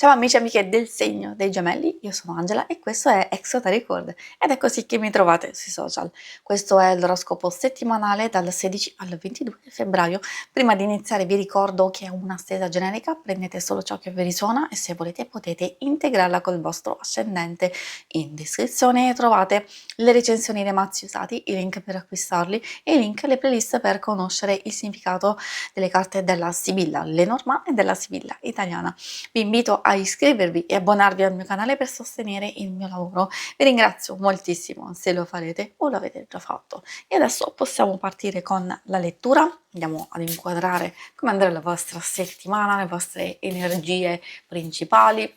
Ciao amici e amiche del segno dei gemelli, io sono Angela e questo è Exota Record ed è così che mi trovate sui social. Questo è l'oroscopo settimanale dal 16 al 22 febbraio. Prima di iniziare vi ricordo che è una stesa generica, prendete solo ciò che vi risuona e se volete potete integrarla col vostro ascendente. In descrizione trovate le recensioni dei mazzi usati, i link per acquistarli e i link alle playlist per conoscere il significato delle carte della Sibilla Lenormand e della Sibilla italiana. Vi invito a iscrivervi e abbonarvi al mio canale per sostenere il mio lavoro. Vi ringrazio moltissimo se lo farete o l'avete già fatto. E adesso possiamo partire con la lettura. Andiamo ad inquadrare come andrà la vostra settimana, le vostre energie principali.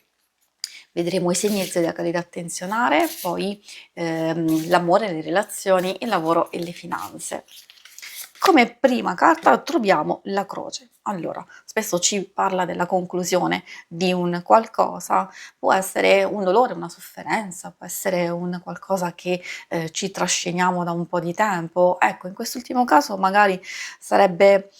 Vedremo i segni zodiacali da attenzionare, poi l'amore, le relazioni, il lavoro e le finanze. Come prima carta troviamo la croce. Allora, spesso ci parla della conclusione di un qualcosa, può essere un dolore, una sofferenza, può essere un qualcosa che ci trasciniamo da un po' di tempo. Ecco, in quest'ultimo caso magari sarebbe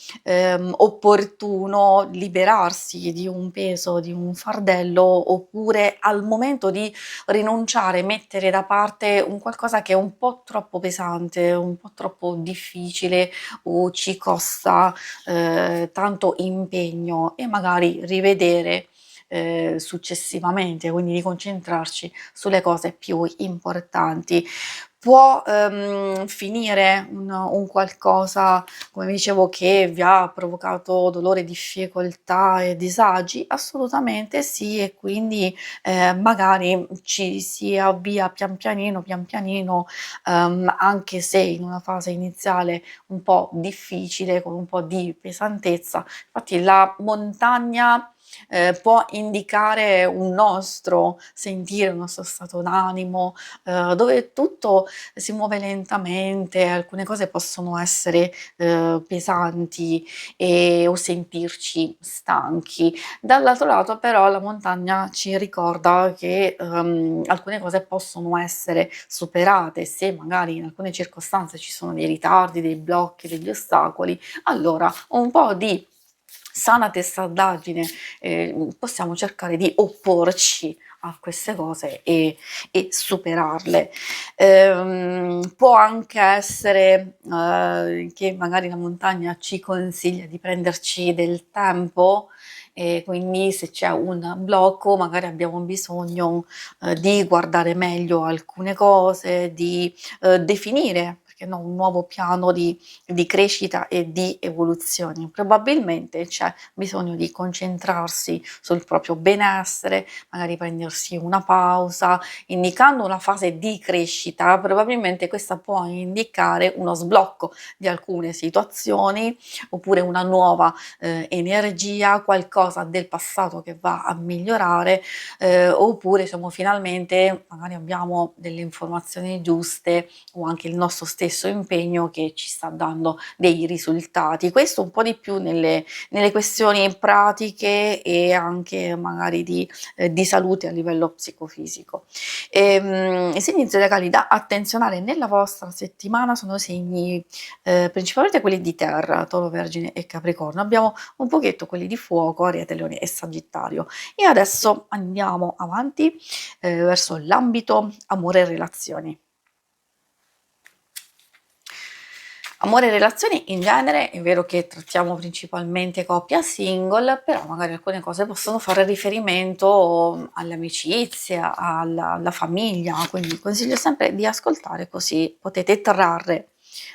opportuno liberarsi di un peso, di un fardello, oppure al momento di rinunciare, mettere da parte un qualcosa che è un po' troppo pesante, un po' troppo difficile o ci costa tanto impegno e magari rivedere successivamente, quindi di concentrarci sulle cose più importanti. Può finire un qualcosa, come vi dicevo, che vi ha provocato dolore, difficoltà e disagi? Assolutamente sì, e quindi magari ci si avvia pian pianino, anche se in una fase iniziale un po' difficile, con un po' di pesantezza. Infatti la montagna può indicare un nostro sentire, un nostro stato d'animo, dove tutto si muove lentamente, alcune cose possono essere pesanti o sentirci stanchi. Dall'altro lato però la montagna ci ricorda che alcune cose possono essere superate, se magari in alcune circostanze ci sono dei ritardi, dei blocchi, degli ostacoli, allora un po' di sana testardaggine possiamo cercare di opporci a queste cose e superarle. Può anche essere che magari la montagna ci consiglia di prenderci del tempo e quindi se c'è un blocco magari abbiamo bisogno di guardare meglio alcune cose, di definire perché no, un nuovo piano di crescita e di evoluzione. Probabilmente c'è bisogno di concentrarsi sul proprio benessere, magari prendersi una pausa, indicando una fase di crescita. Probabilmente questa può indicare uno sblocco di alcune situazioni oppure una nuova energia, qualcosa del passato che va a migliorare, oppure diciamo finalmente magari abbiamo delle informazioni giuste o anche il nostro stesso impegno che ci sta dando dei risultati. Questo un po' di più nelle questioni pratiche e anche magari di salute a livello psicofisico. I segni zodiacali da attenzionare nella vostra settimana sono segni principalmente quelli di terra, Toro, Vergine e Capricorno. Abbiamo un pochetto quelli di fuoco, Ariete, Leone e Sagittario. E adesso andiamo avanti verso l'ambito amore e relazioni. Amore e relazioni in genere è vero che trattiamo principalmente coppia single, però magari alcune cose possono fare riferimento all'amicizia, alla famiglia, quindi consiglio sempre di ascoltare così potete trarre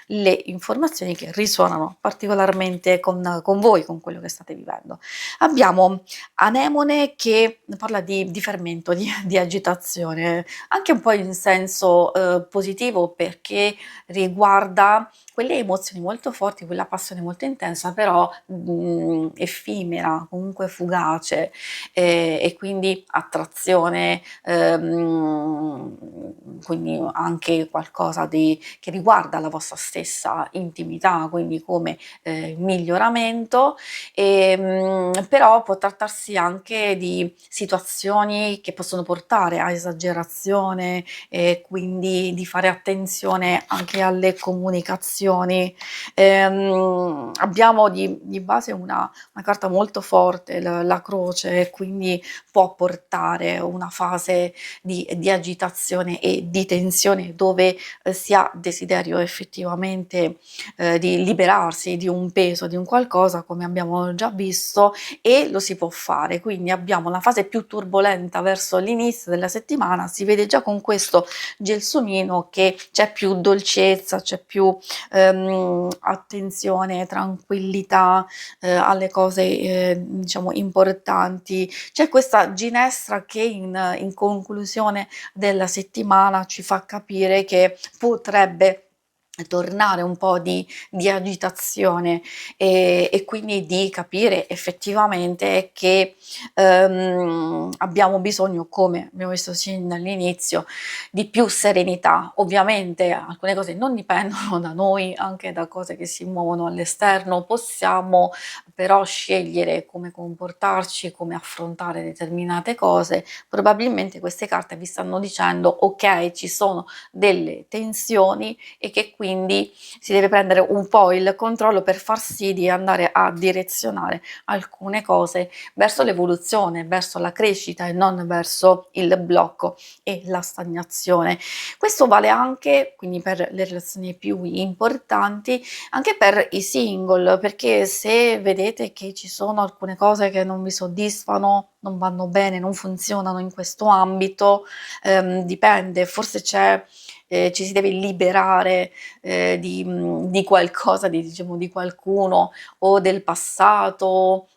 le informazioni che risuonano particolarmente con voi, con quello che state vivendo. Abbiamo Anemone che parla di fermento, di agitazione, anche un po' in senso positivo perché riguarda quelle emozioni molto forti, quella passione molto intensa, però effimera, comunque fugace e quindi attrazione, quindi anche qualcosa che riguarda la vostra stessa stessa intimità, quindi come, miglioramento, però può trattarsi anche di situazioni che possono portare a esagerazione e quindi di fare attenzione anche alle comunicazioni. Abbiamo di base una carta molto forte, la croce, e quindi può portare una fase di agitazione e di tensione dove, si ha desiderio effettivamente, di liberarsi di un peso, di un qualcosa, come abbiamo già visto, e lo si può fare. Quindi abbiamo la fase più turbolenta verso l'inizio della settimana, si vede già con questo gelsomino che c'è più dolcezza, c'è più, attenzione, tranquillità, alle cose, diciamo importanti. C'è questa ginestra che in conclusione della settimana ci fa capire che potrebbe tornare un po' di agitazione, e quindi di capire effettivamente che, abbiamo bisogno, come abbiamo visto sin dall'inizio, di più serenità. Ovviamente alcune cose non dipendono da noi, anche da cose che si muovono all'esterno, possiamo però scegliere come comportarci, come affrontare determinate cose. Probabilmente queste carte vi stanno dicendo: "Okay, ci sono delle tensioni e che quindi si deve prendere un po' il controllo per far sì di andare a direzionare alcune cose verso l'evoluzione, verso la crescita e non verso il blocco e la stagnazione." Questo vale anche, quindi per le relazioni più importanti, anche per i single, perché se vedete che ci sono alcune cose che non vi soddisfano, non vanno bene, non funzionano in questo ambito, dipende, forse ci si deve liberare, di qualcosa, diciamo di qualcuno o del passato,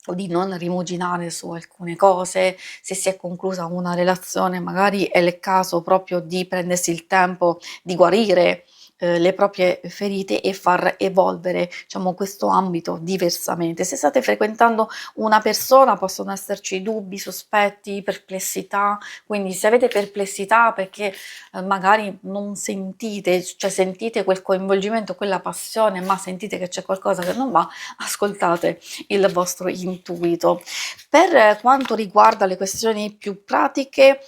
o di non rimuginare su alcune cose. Se si è conclusa una relazione, magari è il caso proprio di prendersi il tempo di guarire, le proprie ferite e far evolvere, diciamo, questo ambito diversamente. Se state frequentando una persona possono esserci dubbi, sospetti, perplessità, quindi se avete perplessità perché, magari non sentite, cioè sentite quel coinvolgimento, quella passione, ma sentite che c'è qualcosa che non va, ascoltate il vostro intuito. Per quanto riguarda le questioni più pratiche,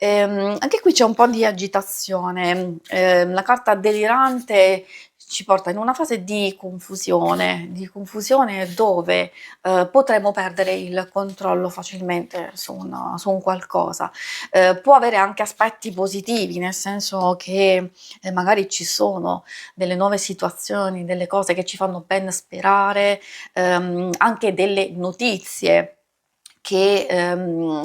anche qui c'è un po' di agitazione. La carta delirante ci porta in una fase di confusione dove, potremmo perdere il controllo facilmente su un qualcosa. Può avere anche aspetti positivi, nel senso che, magari ci sono delle nuove situazioni, delle cose che ci fanno ben sperare, anche delle notizie che,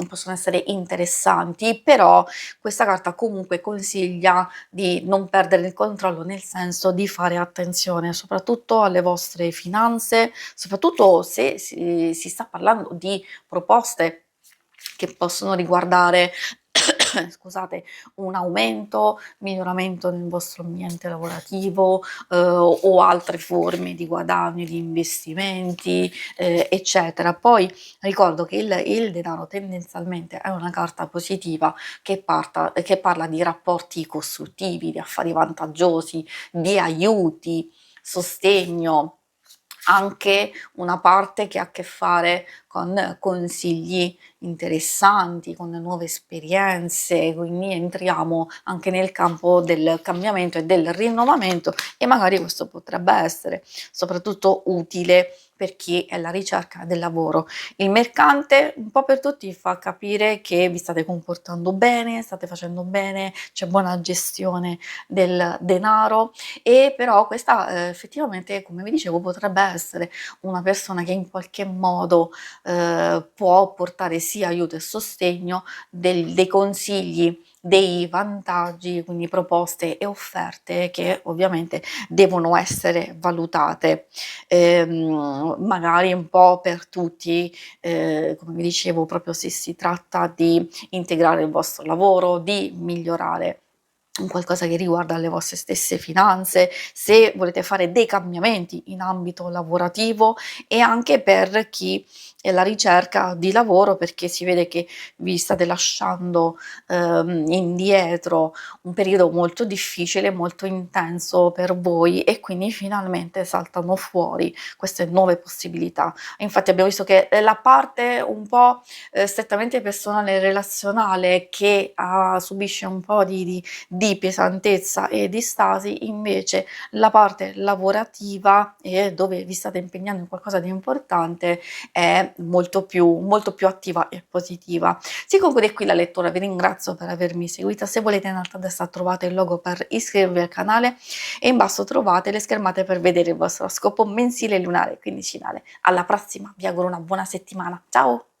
possono essere interessanti, però questa carta comunque consiglia di non perdere il controllo, nel senso di fare attenzione soprattutto alle vostre finanze, soprattutto se si sta parlando di proposte che possono riguardare scusate, un aumento, miglioramento nel vostro ambiente lavorativo, o altre forme di guadagno, di investimenti, eccetera. Poi ricordo che il denaro tendenzialmente è una carta positiva che parla di rapporti costruttivi, di affari vantaggiosi, di aiuti, sostegno, anche una parte che ha a che fare con consigli interessanti, con nuove esperienze, quindi entriamo anche nel campo del cambiamento e del rinnovamento, e magari questo potrebbe essere soprattutto utile per chi è alla ricerca del lavoro. Il mercante un po' per tutti fa capire che vi state comportando bene, state facendo bene, c'è buona gestione del denaro, e però questa, effettivamente, come vi dicevo, potrebbe essere una persona che in qualche modo, può portare sia aiuto e sostegno, dei consigli, dei vantaggi, quindi proposte e offerte che ovviamente devono essere valutate, magari un po' per tutti, come vi dicevo, proprio se si tratta di integrare il vostro lavoro, di migliorare un qualcosa che riguarda le vostre stesse finanze, se volete fare dei cambiamenti in ambito lavorativo e anche per chi è alla ricerca di lavoro, perché si vede che vi state lasciando, indietro un periodo molto difficile, molto intenso per voi e quindi finalmente saltano fuori queste nuove possibilità. E infatti abbiamo visto che, la parte un po', strettamente personale e relazionale che, subisce un po' di pesantezza e di stasi, invece la parte lavorativa e dove vi state impegnando in qualcosa di importante è molto più attiva e positiva. Si conclude qui la lettura, vi ringrazio per avermi seguita, se volete in alto a destra trovate il logo per iscrivervi al canale e in basso trovate le schermate per vedere il vostro scopo mensile, lunare e quindicinale. Alla prossima, vi auguro una buona settimana, ciao!